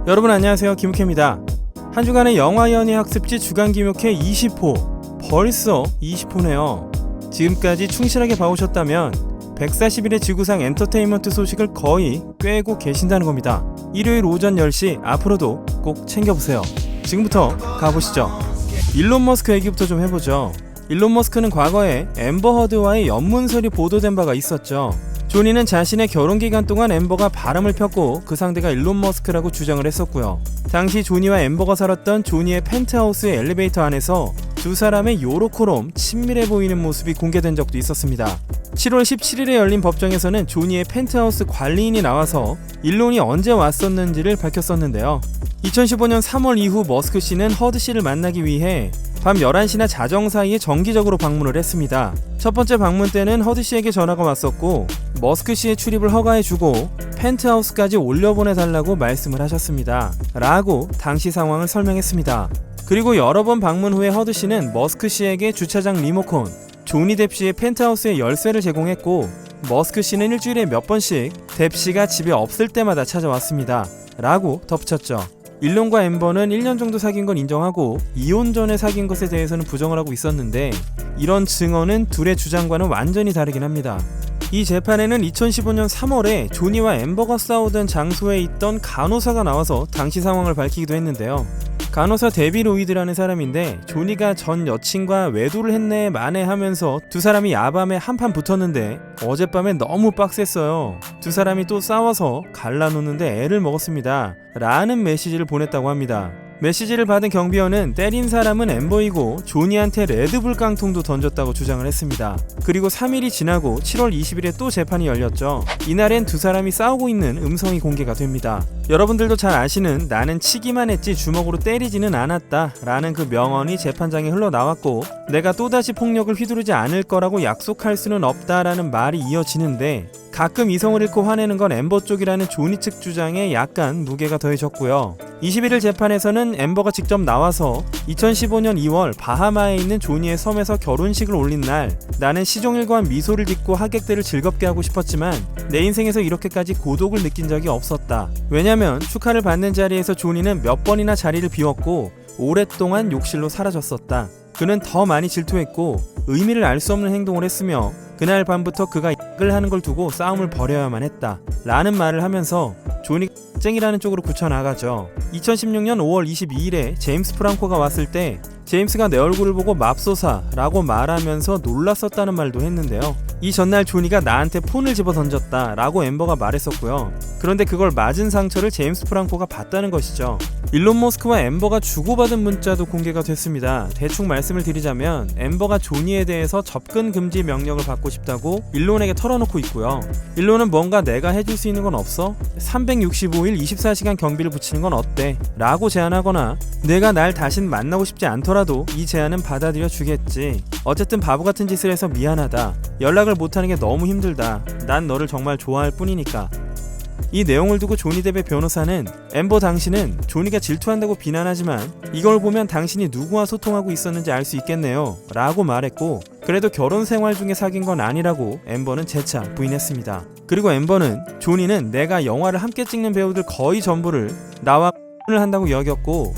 여러분 안녕하세요, 김욱혜입니다. 한 주간의 영화연예 학습지 주간 김욱혜 20호, 벌써 20호네요. 지금까지 충실하게 봐오셨다면 140일의 지구상 엔터테인먼트 소식을 거의 꿰고 계신다는 겁니다. 일요일 오전 10시 앞으로도 꼭 챙겨보세요. 지금부터 가보시죠. 일론 머스크 얘기부터 좀 해보죠. 일론 머스크는 과거에 앰버 허드와의 연문설이 보도된 바가 있었죠. 조니는 자신의 결혼기간 동안 앰버가 바람을 폈고 그 상대가 일론 머스크라고 주장을 했었고요. 당시 조니와 앰버가 살았던 조니의 펜트하우스의 엘리베이터 안에서 두 사람의 요로코롬 친밀해 보이는 모습이 공개된 적도 있었습니다. 7월 17일에 열린 법정에서는 조니의 펜트하우스 관리인이 나와서 일론이 언제 왔었는지를 밝혔었는데요. 2015년 3월 이후 머스크 씨는 허드 씨를 만나기 위해 밤 11시나 자정 사이에 정기적으로 방문을 했습니다. 첫 번째 방문 때는 허드 씨에게 전화가 왔었고 머스크 씨의 출입을 허가해주고 펜트하우스까지 올려보내달라고 말씀을 하셨습니다. 라고 당시 상황을 설명했습니다. 그리고 여러 번 방문 후에 허드 씨는 머스크 씨에게 주차장 리모컨, 조니 뎁 씨의 펜트하우스의 열쇠를 제공했고 머스크 씨는 일주일에 몇 번씩 뎁 씨가 집에 없을 때마다 찾아왔습니다. 라고 덧붙였죠. 일론과 앰버는 1년 정도 사귄 건 인정하고 이혼 전에 사귄 것에 대해서는 부정을 하고 있었는데 이런 증언은 둘의 주장과는 완전히 다르긴 합니다. 이 재판에는 2015년 3월에 조니와 앰버가 싸우던 장소에 있던 간호사가 나와서 당시 상황을 밝히기도 했는데요. 간호사 데비 로이드라는 사람인데 조니가 전 여친과 외도를 했네 마네 하면서 두 사람이 야밤에 한판 붙었는데 어젯밤에 너무 빡셌어요. 두 사람이 또 싸워서 갈라놓는데 애를 먹었습니다. 라는 메시지를 보냈다고 합니다. 메시지를 받은 경비원은 때린 사람은 앰버이고 조니한테 레드불 깡통도 던졌다고 주장을 했습니다. 그리고 3일이 지나고 7월 20일에 또 재판이 열렸죠. 이날엔 두 사람이 싸우고 있는 음성이 공개가 됩니다. 여러분들도 잘 아시는 나는 치기만 했지 주먹으로 때리지는 않았다 라는 그 명언이 재판장에 흘러나왔고 내가 또다시 폭력을 휘두르지 않을 거라고 약속할 수는 없다 라는 말이 이어지는데 가끔 이성을 잃고 화내는 건 앰버 쪽이라는 조니 측 주장에 약간 무게가 더해졌고요. 21일 재판에서는 앰버가 직접 나와서 2015년 2월 바하마에 있는 조니의 섬에서 결혼식을 올린 날 나는 시종일관 미소를 짓고 하객들을 즐겁게 하고 싶었지만 내 인생에서 이렇게까지 고독을 느낀 적이 없었다. 왜냐면 축하를 받는 자리에서 조니는 몇 번이나 자리를 비웠고 오랫동안 욕실로 사라졌었다. 그는 더 많이 질투했고 의미를 알 수 없는 행동을 했으며 그날 밤부터 그가 을 하는 걸 두고 싸움을 벌여야만 했다 라는 말을 하면서 조니가 쟁이라는 쪽으로 굳혀나가죠. 2016년 5월 22일에 제임스 프랑코가 왔을 때 제임스가 내 얼굴을 보고 맙소사 라고 말하면서 놀랐었다는 말도 했는데요. 이 전날 조니가 나한테 폰을 집어 던졌다 라고 앰버가 말했었고요. 그런데 그걸 맞은 상처를 제임스 프랑코가 봤다는 것이죠. 일론 머스크와 앰버가 주고받은 문자도 공개가 됐습니다. 대충 말씀을 드리자면 앰버가 조니에 대해서 접근 금지 명령을 받고 싶다고 일론에게 털어놓고 있고요. 일론은 뭔가 내가 해줄 수 있는 건 없어? 365일 24시간 경비를 붙이는 건 어때? 라고 제안하거나 내가 날 다신 만나고 싶지 않더라도 이 제안은 받아들여 주겠지. 어쨌든 바보 같은 짓을 해서 미안하다. 연락을 못하는 게 너무 힘들다. 난 너를 정말 좋아할 뿐이니까. 이 내용을 두고 조니 뎁의 변호사는 앰버 당신은 조니가 질투한다고 비난하지만 이걸 보면 당신이 누구와 소통하고 있었는지 알 수 있겠네요 라고 말했고 그래도 결혼 생활 중에 사귄 건 아니라고 앰버는 재차 부인했습니다. 그리고 앰버는 조니는 내가 영화를 함께 찍는 배우들 거의 전부를 나와 을 한다고 여겼고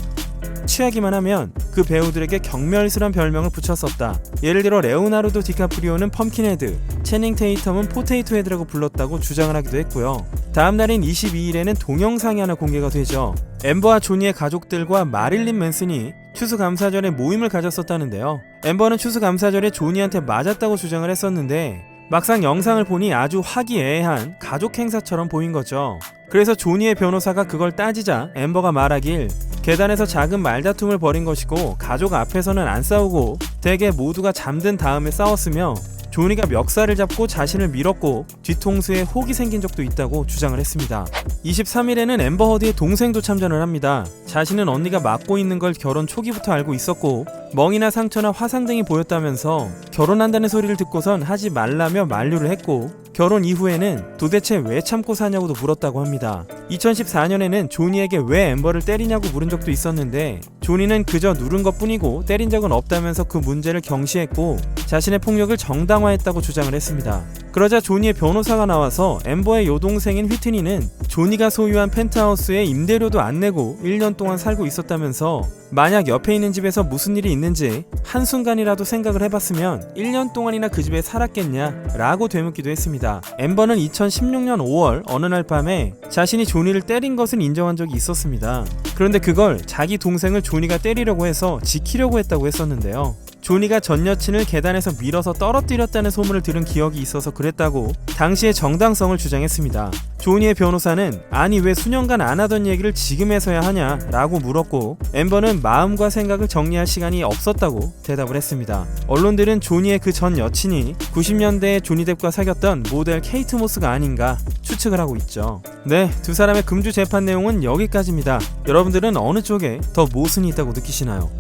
취하기만 하면 그 배우들에게 경멸스런 별명을 붙였었다. 예를 들어 레오나르도 디카프리오는 펌킨헤드, 채닝 테이텀은 포테이토 헤드라고 불렀다고 주장을 하기도 했고요. 다음 날인 22일에는 동영상이 하나 공개가 되죠. 앰버와 조니의 가족들과 마릴린 맨슨이 추수감사절에 모임을 가졌었다는데요. 앰버는 추수감사절에 조니한테 맞았다고 주장을 했었는데 막상 영상을 보니 아주 화기애애한 가족 행사처럼 보인 거죠. 그래서 조니의 변호사가 그걸 따지자 앰버가 말하길 계단에서 작은 말다툼을 벌인 것이고 가족 앞에서는 안 싸우고 대개 모두가 잠든 다음에 싸웠으며 조니가 멱살을 잡고 자신을 밀었고 뒤통수에 혹이 생긴 적도 있다고 주장을 했습니다. 23일에는 앰버 허드의 동생도 참전을 합니다. 자신은 언니가 맞고 있는 걸 결혼 초기부터 알고 있었고 멍이나 상처나 화상 등이 보였다면서 결혼한다는 소리를 듣고선 하지 말라며 만류를 했고 결혼 이후에는 도대체 왜 참고 사냐고도 물었다고 합니다. 2014년에는 조니에게 왜 앰버를 때리냐고 물은 적도 있었는데 조니는 그저 누른 것뿐이고 때린 적은 없다면서 그 문제를 경시했고 자신의 폭력을 정당화했다고 주장을 했습니다. 그러자 조니의 변호사가 나와서 엠버의 여동생인 휘트니는 조니가 소유한 펜트하우스에 임대료도 안 내고 1년 동안 살고 있었다면서 만약 옆에 있는 집에서 무슨 일이 있는지 한순간이라도 생각을 해봤으면 1년 동안이나 그 집에 살았겠냐 라고 되묻기도 했습니다. 엠버는 2016년 5월 어느 날 밤에 자신이 조니를 때린 것을 인정한 적이 있었습니다. 그런데 그걸 자기 동생을 조니가 때리려고 해서 지키려고 했다고 했었는데요. 조니가 전 여친을 계단에서 밀어서 떨어뜨렸다는 소문을 들은 기억이 있어서 그랬다고 당시의 정당성을 주장했습니다. 조니의 변호사는 아니 왜 수년간 안 하던 얘기를 지금에서야 하냐 라고 물었고 엠버는 마음과 생각을 정리할 시간이 없었다고 대답을 했습니다. 언론들은 조니의 그 전 여친이 90년대에 조니 뎁과 사귀었던 모델 케이트 모스가 아닌가 추측을 하고 있죠. 네, 두 사람의 금주 재판 내용은 여기까지입니다. 여러분들은 어느 쪽에 더 모순이 있다고 느끼시나요?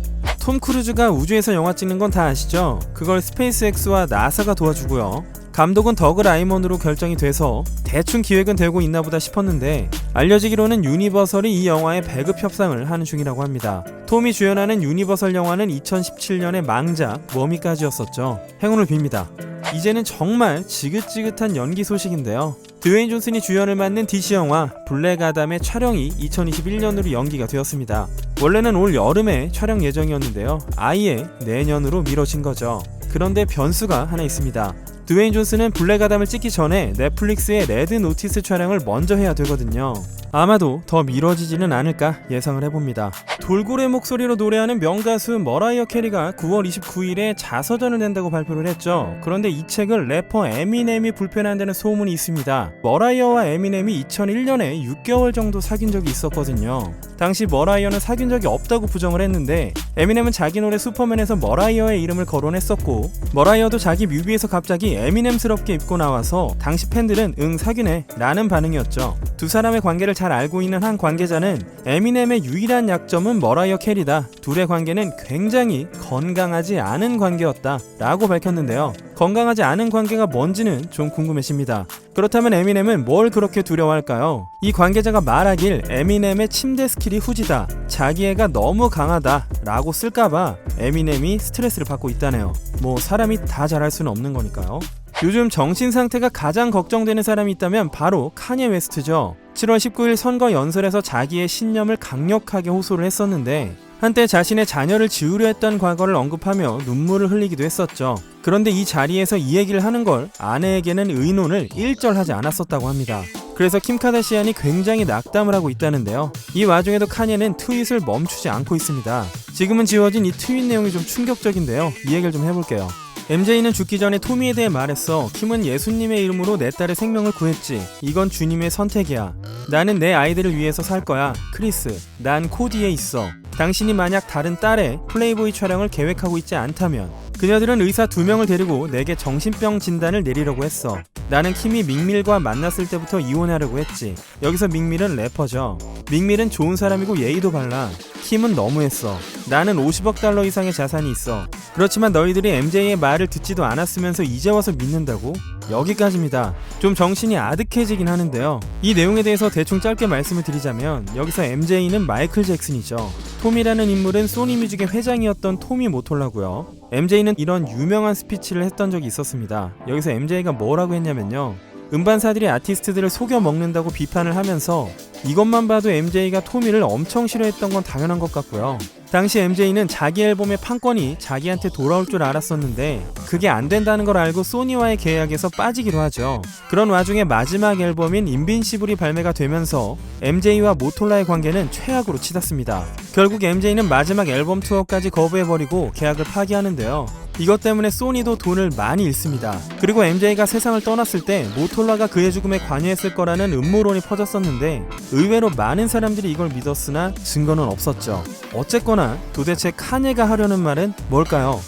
톰 크루즈가 우주에서 영화 찍는 건 다 아시죠? 그걸 스페이스X와 나사가 도와주고요. 감독은 더그 라이먼으로 결정이 돼서 대충 기획은 되고 있나 보다 싶었는데 알려지기로는 유니버설이 이 영화에 배급 협상을 하는 중이라고 합니다. 톰이 주연하는 유니버설 영화는 2017년의 망작 머미까지였었죠. 행운을 빕니다. 이제는 정말 지긋지긋한 연기 소식인데요. 드웨인 존슨이 주연을 맡는 DC 영화 블랙 아담의 촬영이 2021년으로 연기가 되었습니다. 원래는 올 여름에 촬영 예정이었는데요. 아예 내년으로 미뤄진 거죠. 그런데 변수가 하나 있습니다. 드웨인 존슨은 블랙 아담을 찍기 전에 넷플릭스의 레드 노티스 촬영을 먼저 해야 되거든요. 아마도 더 미뤄지지는 않을까 예상을 해봅니다. 돌고래 목소리로 노래하는 명가수 머라이어 캐리가 9월 29일에 자서전을 낸다고 발표를 했죠. 그런데 이 책을 래퍼 에미넴이 불편해한다는 소문이 있습니다. 머라이어와 에미넴이 2001년에 6개월 정도 사귄 적이 있었거든요. 당시 머라이어는 사귄 적이 없다고 부정을 했는데 에미넴은 자기 노래 슈퍼맨에서 머라이어의 이름을 거론했었고 머라이어도 자기 뮤비에서 갑자기 에미넴스럽게 입고 나와서 당시 팬들은 응 사귀네 라는 반응이었죠. 두 사람의 관계를 잘 알고 있는 한 관계자는 에미넴의 유일한 약점은 머라이어 캐리다. 둘의 관계는 굉장히 건강하지 않은 관계였다 라고 밝혔는데요. 건강하지 않은 관계가 뭔지는 좀 궁금해집니다. 그렇다면 에미넴은 뭘 그렇게 두려워할까요? 이 관계자가 말하길 에미넴의 침대 스킬이 후지다, 자기 애가 너무 강하다 라고 쓸까봐 에미넴이 스트레스를 받고 있다네요. 뭐 사람이 다 잘할 수는 없는 거니까요. 요즘 정신 상태가 가장 걱정되는 사람이 있다면 바로 카니에 웨스트죠. 7월 19일 선거 연설에서 자기의 신념을 강력하게 호소를 했었는데 한때 자신의 자녀를 지우려 했던 과거를 언급하며 눈물을 흘리기도 했었죠. 그런데 이 자리에서 이 얘기를 하는 걸 아내에게는 의논을 일절하지 않았었다고 합니다. 그래서 킴 카다시안이 굉장히 낙담을 하고 있다는데요. 이 와중에도 카니에는 트윗을 멈추지 않고 있습니다. 지금은 지워진 이 트윗 내용이 좀 충격적인데요. 이 얘기를 좀 해볼게요. MJ는 죽기 전에 토미에 대해 말했어. 킴은 예수님의 이름으로 내 딸의 생명을 구했지. 이건 주님의 선택이야. 나는 내 아이들을 위해서 살 거야. 크리스, 난 코디에 있어. 당신이 만약 다른 딸의 플레이보이 촬영을 계획하고 있지 않다면 그녀들은 의사 2명을 데리고 내게 정신병 진단을 내리려고 했어. 나는 킴이 믹밀과 만났을 때부터 이혼하려고 했지. 여기서 믹밀은 래퍼죠. 믹밀은 좋은 사람이고 예의도 발라. 킴은 너무했어. 나는 50억 달러 이상의 자산이 있어. 그렇지만 너희들이 MJ의 말을 듣지도 않았으면서 이제 와서 믿는다고? 여기까지입니다. 좀 정신이 아득해지긴 하는데요. 이 내용에 대해서 대충 짧게 말씀을 드리자면 여기서 MJ는 마이클 잭슨이죠. 톰이라는 인물은 소니뮤직의 회장이었던 토미 모톨라고요. MJ는 이런 유명한 스피치를 했던 적이 있었습니다. 여기서 MJ가 뭐라고 했냐면요. 음반사들이 아티스트들을 속여 먹는다고 비판을 하면서 이것만 봐도 MJ가 토미를 엄청 싫어했던 건 당연한 것 같고요. 당시 MJ는 자기 앨범의 판권이 자기한테 돌아올 줄 알았었는데 그게 안 된다는 걸 알고 소니와의 계약에서 빠지기로 하죠. 그런 와중에 마지막 앨범인 인빈시블이 발매가 되면서 MJ와 모톨라의 관계는 최악으로 치닫습니다. 결국 MJ는 마지막 앨범 투어까지 거부해버리고 계약을 파기하는데요. 이것 때문에 소니도 돈을 많이 잃습니다. 그리고 MJ가 세상을 떠났을 때 모톨라가 그의 죽음에 관여했을 거라는 음모론이 퍼졌었는데 의외로 많은 사람들이 이걸 믿었으나 증거는 없었죠. 어쨌거나 도대체 카니에가 하려는 말은 뭘까요?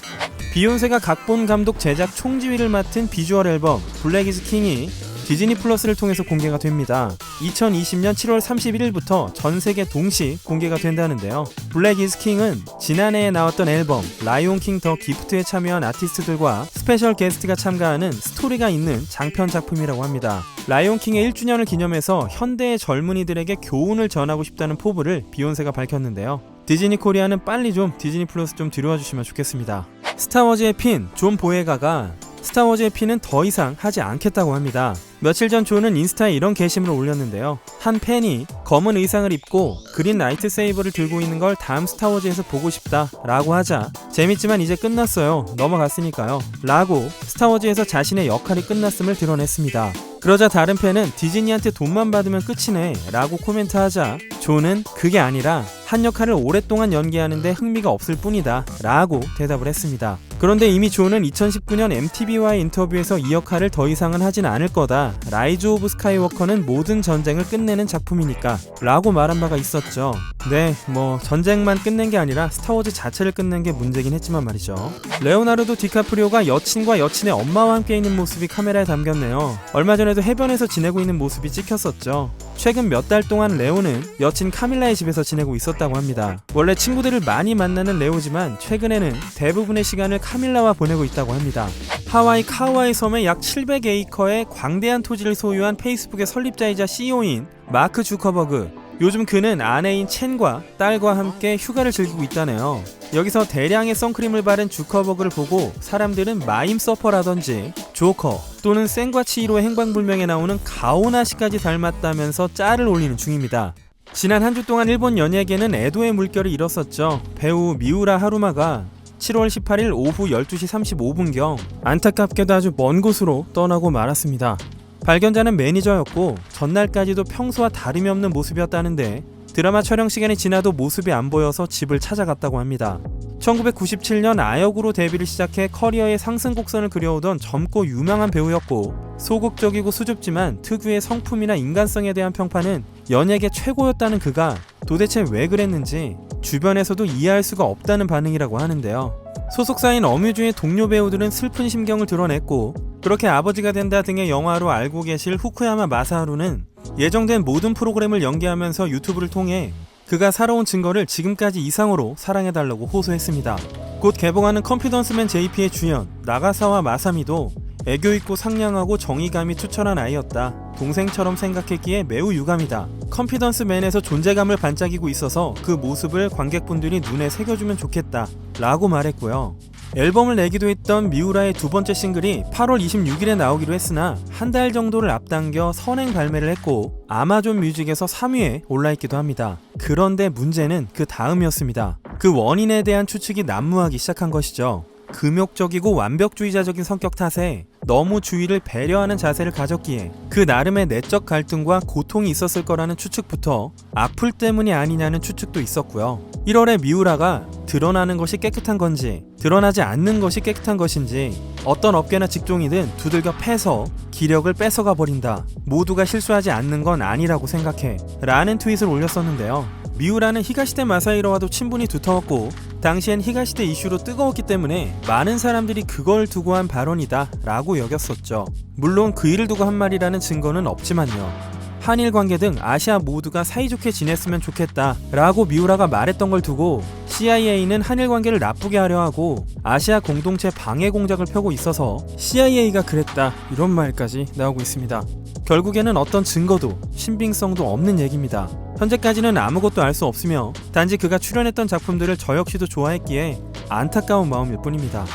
비욘세가 각본, 감독, 제작, 총지휘를 맡은 비주얼 앨범 블랙 이즈 킹이 디즈니 플러스를 통해서 공개가 됩니다. 2020년 7월 31일부터 전 세계 동시 공개가 된다는데요. 블랙 이즈 킹은 지난해에 나왔던 앨범 라이온 킹 더 기프트에 참여한 아티스트들과 스페셜 게스트가 참가하는 스토리가 있는 장편 작품이라고 합니다. 라이온 킹의 1주년을 기념해서 현대의 젊은이들에게 교훈을 전하고 싶다는 포부를 비욘세가 밝혔는데요. 디즈니 코리아는 빨리 좀 디즈니 플러스 좀 들여와 주시면 좋겠습니다. 스타워즈의 핀, 존 보예가가 스타워즈의 피는 더 이상 하지 않겠다고 합니다. 며칠 전 존은 인스타에 이런 게시물을 올렸는데요. 한 팬이 검은 의상을 입고 그린 라이트 세이버를 들고 있는 걸 다음 스타워즈에서 보고 싶다 라고 하자 재밌지만 이제 끝났어요. 넘어갔으니까요 라고 스타워즈에서 자신의 역할이 끝났음을 드러냈습니다. 그러자 다른 팬은 디즈니한테 돈만 받으면 끝이네 라고 코멘트하자 존은 그게 아니라 한 역할을 오랫동안 연기하는데 흥미가 없을 뿐이다 라고 대답을 했습니다. 그런데 이미 존은 2019년 MTV와의 인터뷰에서 이 역할을 더 이상은 하진 않을 거다. 라이즈 오브 스카이워커는 모든 전쟁을 끝내는 작품이니까 라고 말한 바가 있었죠. 네, 전쟁만 끝낸 게 아니라 스타워즈 자체를 끝낸 게 문제긴 했지만 말이죠. 레오나르도 디카프리오가 여친과 여친의 엄마와 함께 있는 모습이 카메라에 담겼네요. 얼마 전에도 해변에서 지내고 있는 모습이 찍혔었죠. 최근 몇 달 동안 레오는 여친 카밀라의 집에서 지내고 있었다고 합니다. 원래 친구들을 많이 만나는 레오지만 최근에는 대부분의 시간을 카밀라와 보내고 있다고 합니다. 하와이 카우아이 섬의 약 700에이커의 광대한 토지를 소유한 페이스북의 설립자이자 CEO인 마크 주커버그. 요즘 그는 아내인 첸과 딸과 함께 휴가를 즐기고 있다네요. 여기서 대량의 선크림을 바른 주커버그를 보고 사람들은 마임 서퍼라던지 조커 또는 센과 치히로의 행방불명에 나오는 가오나시까지 닮았다면서 짤을 올리는 중입니다. 지난 한 주 동안 일본 연예계는 애도의 물결이 일었었죠. 배우 미우라 하루마가 7월 18일 오후 12시 35분경 안타깝게도 아주 먼 곳으로 떠나고 말았습니다. 발견자는 매니저였고 전날까지도 평소와 다름이 없는 모습이었다는데 드라마 촬영 시간이 지나도 모습이 안 보여서 집을 찾아갔다고 합니다. 1997년 아역으로 데뷔를 시작해 커리어의 상승 곡선을 그려오던 젊고 유명한 배우였고 소극적이고 수줍지만 특유의 성품이나 인간성에 대한 평판은 연예계 최고였다는 그가 도대체 왜 그랬는지 주변에서도 이해할 수가 없다는 반응이라고 하는데요. 소속사인 어뮤즈의 동료 배우들은 슬픈 심경을 드러냈고 그렇게 아버지가 된다 등의 영화로 알고 계실 후쿠야마 마사하루는 예정된 모든 프로그램을 연기하면서 유튜브를 통해 그가 살아온 증거를 지금까지 이상으로 사랑해달라고 호소했습니다. 곧 개봉하는 컨피던스맨 JP의 주연 나가사와 마사미도 애교있고 상냥하고 정의감이 투철한 아이였다. 동생처럼 생각했기에 매우 유감이다. 컨피던스맨에서 존재감을 반짝이고 있어서 그 모습을 관객분들이 눈에 새겨주면 좋겠다 라고 말했고요. 앨범을 내기도 했던 미우라의 두 번째 싱글이 8월 26일에 나오기로 했으나 한 달 정도를 앞당겨 선행 발매를 했고 아마존 뮤직에서 3위에 올라있기도 합니다. 그런데 문제는 그 다음이었습니다. 그 원인에 대한 추측이 난무하기 시작한 것이죠. 금욕적이고 완벽주의자적인 성격 탓에 너무 주위를 배려하는 자세를 가졌기에 그 나름의 내적 갈등과 고통이 있었을 거라는 추측부터 악플 때문이 아니냐는 추측도 있었고요. 1월에 미우라가 드러나는 것이 깨끗한 건지 드러나지 않는 것이 깨끗한 것인지 어떤 업계나 직종이든 두들겨 패서 기력을 뺏어가 버린다. 모두가 실수하지 않는 건 아니라고 생각해 라는 트윗을 올렸었는데요. 미우라는 히가시대 마사히로와도 친분이 두터웠고 당시엔 히가시대 이슈로 뜨거웠기 때문에 많은 사람들이 그걸 두고 한 발언이다 라고 여겼었죠. 물론 그 일을 두고 한 말이라는 증거는 없지만요. 한일 관계 등 아시아 모두가 사이좋게 지냈으면 좋겠다 라고 미우라가 말했던 걸 두고 CIA는 한일 관계를 나쁘게 하려 하고 아시아 공동체 방해 공작을 펴고 있어서 CIA가 그랬다 이런 말까지 나오고 있습니다. 결국에는 어떤 증거도 신빙성도 없는 얘기입니다. 현재까지는 아무것도 알 수 없으며 단지 그가 출연했던 작품들을 저 역시도 좋아했기에 안타까운 마음일 뿐입니다.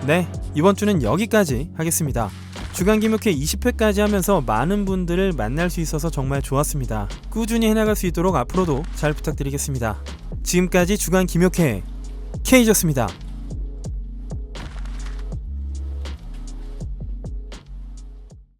네, 이번 주는 여기까지 하겠습니다. 주간 김옥회 20회까지 하면서 많은 분들을 만날 수 있어서 정말 좋았습니다. 꾸준히 해나갈 수 있도록 앞으로도 잘 부탁드리겠습니다. 지금까지 주간 김옥회 K였습니다.